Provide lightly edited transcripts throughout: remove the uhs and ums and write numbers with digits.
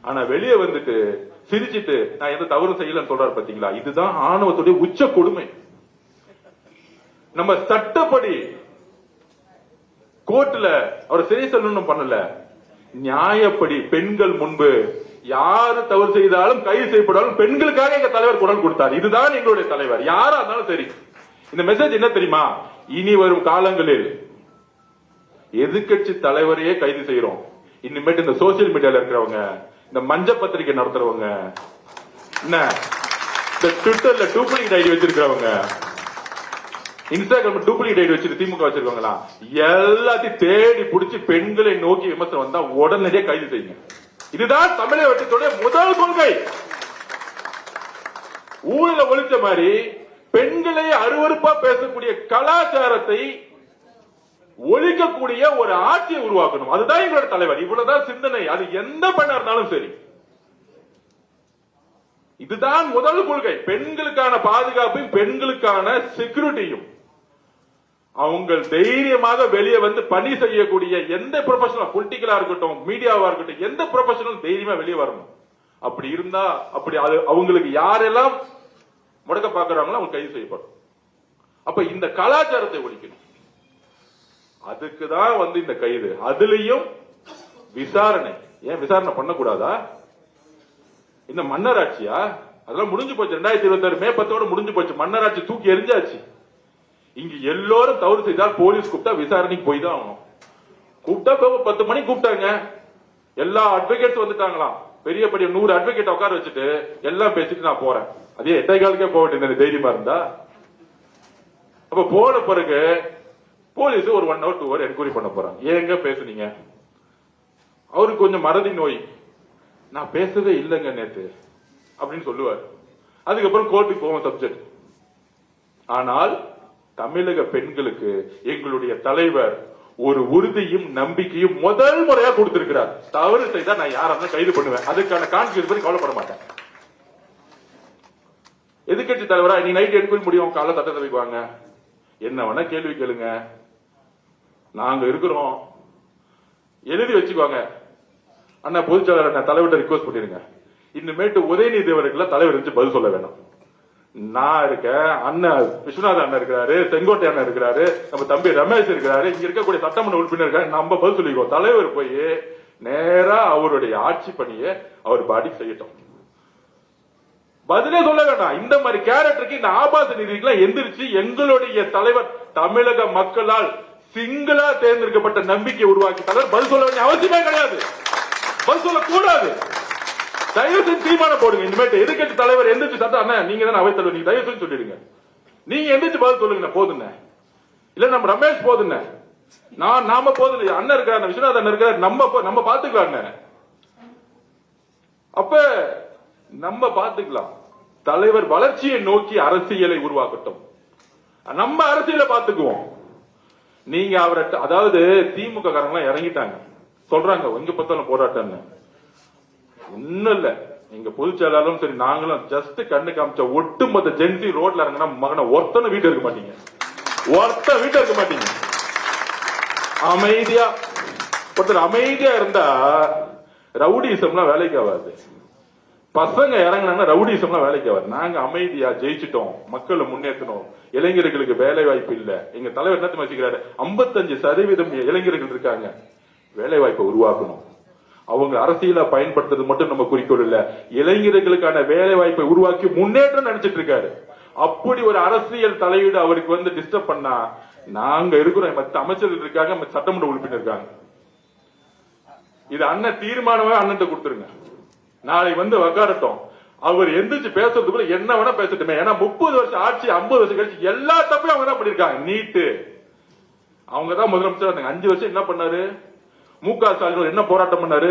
ஆனா வெளியே வந்துட்டு சிரிச்சிட்டு நான் எந்த தவறும் செய்யலன்னு சொல்றாரு பாத்தீங்களா? இதுதான் ஆணவத்துடைய உச்ச கொடுமை. நம்ம சட்டப்படி கோர்ட்ல அவர் சிறை செல்லணும் பண்ணல, நியாயப்படி பெண்கள் முன்பு யாரு தவறு செய்தாலும் கைது செய்யப்படாலும் பெண்களுக்காக எங்க தலைவர் குரல் கொடுத்தார். இதுதான் எங்களுடைய தலைவர், யாரா இருந்தாலும் சரி. இந்த மெசேஜ் என்ன தெரியுமா? இனி வரும் காலங்களில் எதிர்கட்சி தலைவரையே கைது செய்யறோம். இனிமேட்டு இந்த சோசியல் மீடியால இருக்கிறவங்க, இந்த மஞ்ச பத்திரிகை நடத்துறவங்க, என்ன இந்த ட்விட்டர்ல டூப்ளிகேட் ஐடி வச்சிருக்கிறவங்க, இன்ஸ்டாகிராம் டூப்ளிகேட் ஐடி வச்சிருக்க திமுக வச்சிருக்காங்களா, எல்லாத்தையும் தேடி பிடிச்சி பெண்களை நோக்கி விமர்சனம் வந்தா உடனடியே கைது செய்யுங்க. இதுதான் தமிழக வெற்றியுடைய முதல் கொள்கை. ஊழல ஒழிச்ச மாதிரி பெண்களை அருவருப்பா பேசக்கூடிய கலாச்சாரத்தை ஒழிக்கக்கூடிய ஒரு ஆட்சியை உருவாக்கணும். அதுதான் எங்களோட தலைவர். இவ்வளவுதான் சிந்தனை. அது எந்த பெண்ணா இருந்தாலும் சரி, இதுதான் முதல் கொள்கை. பெண்களுக்கான பாதுகாப்பையும் பெண்களுக்கான செக்யூரிட்டியும் அவங்க தைரியமாக வெளியே வந்து பணி செய்யக்கூடிய எந்த ப்ரொஃபஷனல், பொலிட்டிக்கலா இருக்கட்டும், மீடியாவா இருக்கட்டும், எந்த ப்ரொஃபஷனல் தைரியமா வெளியே வரணும். அப்படி இருந்தா அப்படி அவங்களுக்கு யாரெல்லாம் முடக்க பாக்குறாங்களோ அவங்க கைது செய்யப்படும். அப்ப இந்த கலாச்சாரத்தை ஒழிக்கணும். அதுக்குதான் வந்து இந்த கைது. அதுலயும் விசாரணை. ஏன் விசாரணை பண்ணக்கூடாதா? இந்த மன்னராட்சியா? அதெல்லாம் முடிஞ்சு போச்சு. 2026 மே 10 முடிஞ்சு போச்சு. மன்னராட்சி தூக்கி எரிஞ்சாச்சு. இங்க எல்லோரும் தவறு செய்தால் போலீஸ் கூப்பிட்டா விசாரணைக்கு போய் தான் ஆகணும். கூப்பிட்டா 10 மணிக்கு கூப்பிட்டாங்க, எல்லா அட்வொகேட்ஸ் வந்துட்டாங்களாம். பெரிய பெரிய 100 அட்வொகேட் உட்கார வச்சுட்டு எல்லாம் பேசிட்டு நான் போறேன். அதே 8 காலுக்கே போக வேண்டியது தைரியமா இருந்தா. அப்ப போன பிறகு போலீஸ் ஒரு 1 hour 2 hour என்கொயரி பண்ண போறாங்க. ஏங்க பேசுனீங்க? அவருக்கு கொஞ்சம் மறதி நோய், நான் பேசவே இல்லைங்க நேத்து அப்படின்னு சொல்லுவார். அதுக்கப்புறம் கோர்ட்டுக்கு போவோம் சப்ஜெக்ட். ஆனால் தமிழக பெண்களுக்கு எங்களுடைய தலைவர் ஒரு உறுதியும் நம்பிக்கையும் முதல் முறையா கொடுத்திருக்கிறார். தவறு செய்தா நான் யாரா இருந்தாலும் கைது பண்ணுவேன், அதுக்கான கான்சியஸ் பத்தி கவலைப்பட மாட்டேன். எதிர்கட்சி தலைவரா நீ நைட் என்கொயரி முடியும், காலைல சட்டத்தை வைக்குவாங்க, என்ன வேணா கேள்வி கேளுங்க, நாங்க இருக்கிறோம், எழுதி வச்சுக்குவாங்க. அண்ணா பொதுச்செயலாளர் அண்ணா தலைவர்கிட்ட ரிக்வஸ்ட் பண்ணிருங்க, இனிமேட்டு உதயநிதி அவர்கள் தலைவர் வச்சு பதில் சொல்ல வேணாம். நான் இருக்க, அண்ணன் விஸ்வநாத அண்ணன் இருக்கிறாரு, செங்கோட்டை அண்ணன் இருக்கிறாரு, நம்ம தம்பி ரமேஷ் இருக்கிறாரு, இங்க இருக்கக்கூடிய சட்டமன்ற உறுப்பினர் இருக்காரு, நம்ம பதில் சொல்லிக்குவோம். தலைவர் போய் நேரா அவருடைய ஆட்சி பணியை அவர் பாடி செய்யட்டும், பதிலே சொல்ல வேண்டாம். இந்த மாதிரி கேரக்டருக்கு இந்த ஆபாச நீதிக்கெல்லாம் எந்திரிச்சு எங்களுடைய தலைவர் தமிழக மக்களால் சிங்களா தேர்ந்தெடுக்கப்பட்ட நம்பிக்கை உருவாக்கி தலைவர் பதில் சொல்ல வேண்டிய அவசியமே கிடையாது, பதில் சொல்லக்கூடாது. தயவு செஞ்சு தீர்மானம் போடுங்க. இனிமேட்டு எதிர்கட்சி தலைவர் எந்திரிச்சு சட்டம், அண்ணா நீங்க தான் அவை தலைவர், நீங்க தயவு செஞ்சு சொல்லிடுங்க, நீங்க எந்திரிச்சு பதில் சொல்லுங்க போதுங்க. இல்ல நம்ம ரமேஷ் போதுங்க, நாம போதும், அண்ணன் இருக்காரு, விஸ்வநாத் அண்ணன் இருக்காரு, நம்ம பாத்துக்கலாங்க. அப்ப நம்ம பாத்துக்கலாம். தலைவர் வளர்ச்சியை நோக்கி அரசியலை உருவாக்கட்டும், நம்ம அரசியலை பாத்துக்குவோம். நீங்க அவரை, அதாவது திமுக காரங்க இறங்கிட்டாங்க சொல்றாங்க எங்க பார்த்தாலும் போராட்டம். ஒன்னும் இல்ல, எங்க பொதுச் செயலாளரும் சரி நாங்களும் ஜஸ்ட் கண்ணு காமிச்ச ஒட்டுமொத்த ஜென்சி ரோட்ல இறங்கினா மகன ஒருத்தன வீட்டு இருக்க மாட்டீங்க, ஒருத்த வீட்டு இருக்க மாட்டீங்க. அமைதியா ஒருத்தர் அமைதியா இருந்தா ரவுடிசம்லாம் வேலைக்கு ஆகாது. பசங்க இறங்கினாங்க ரவுடிசம்லாம் வேலைக்கு ஆகாது. நாங்க அமைதியா ஜெயிச்சிட்டோம், மக்களை முன்னேற்றணும், இளைஞர்களுக்கு வேலை வாய்ப்பு இல்ல. எங்க தலைவர் என்ன வச்சுக்கிறாரு, 55% இளைஞர்கள் இருக்காங்க, வேலை வாய்ப்பை உருவாக்கணும். அவங்க அரசியல பயன்படுத்துறது மட்டும் நம்ம குறிக்கோள் இல்ல, இளைஞர்களுக்கான வேலை வாய்ப்பை உருவாக்கி முன்னேற்றம் நினைச்சிட்டு இருக்காரு. அப்படி ஒரு அரசியல் தலையீடு அவருக்கு வந்து டிஸ்டர்ப் பண்ணா, நாங்க இருக்கிறோம், மற்ற அமைச்சர்கள் இருக்காங்க, சட்டமன்ற உறுப்பினர் இருக்காங்க. இது அண்ணன் தீர்மானமே அண்ணன் கொடுத்துருங்க, நாளை வந்து உக்காரட்டும். அவர் எந்திரிச்சு பேசுறதுக்குள்ள என்ன வேணா பேசட்டுமே. ஏன்னா 30 வருஷம் ஆட்சி, 50 வருஷம் கழிச்சு எல்லா தப்பையும் அவங்க தான் பண்ணிருக்காங்க. நீட்டு அவங்க தான் முதலமைச்சர் இருந்தாங்க, 5 வருஷம் என்ன பண்ணாரு? மு.க. ஸ்டாலின் என்ன போராட்டம் பண்ணாரு?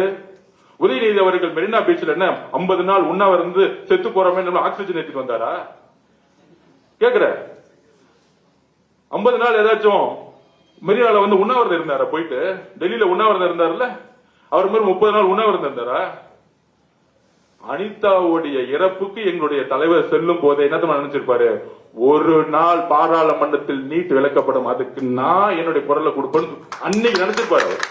உதயநிதி அவர்கள் மெரினா பீச்ல என்ன 50 நாள் உண்ணாவிரதம் இருந்து செத்து போறமே ஆக்சிஜன் ஏற்றிட்டு வந்தாரா? கேக்குற 50 நாள் ஏதாச்சும் மெரினால வந்து உண்ணாவிரதம் இருந்தாரா? போயிட்டு டெல்லியில உண்ணாவிரதம் இருந்தாருல்ல, அவர் மாதிரி 30 நாள் உண்ணாவிரதம் இருந்தாரா? அனிதாவுடைய இறப்புக்கு எங்களுடைய தலைவர் செல்லும் போதே என்ன நினைச்சிருப்பாரு, ஒரு நாள் பாராளுமன்றத்தில் நீட் விளக்கப்படும், அதுக்கு நான் என்னுடைய குரலை கொடுப்பேன்னு அன்னைக்கு நினைச்சிருப்பாரு அவர்.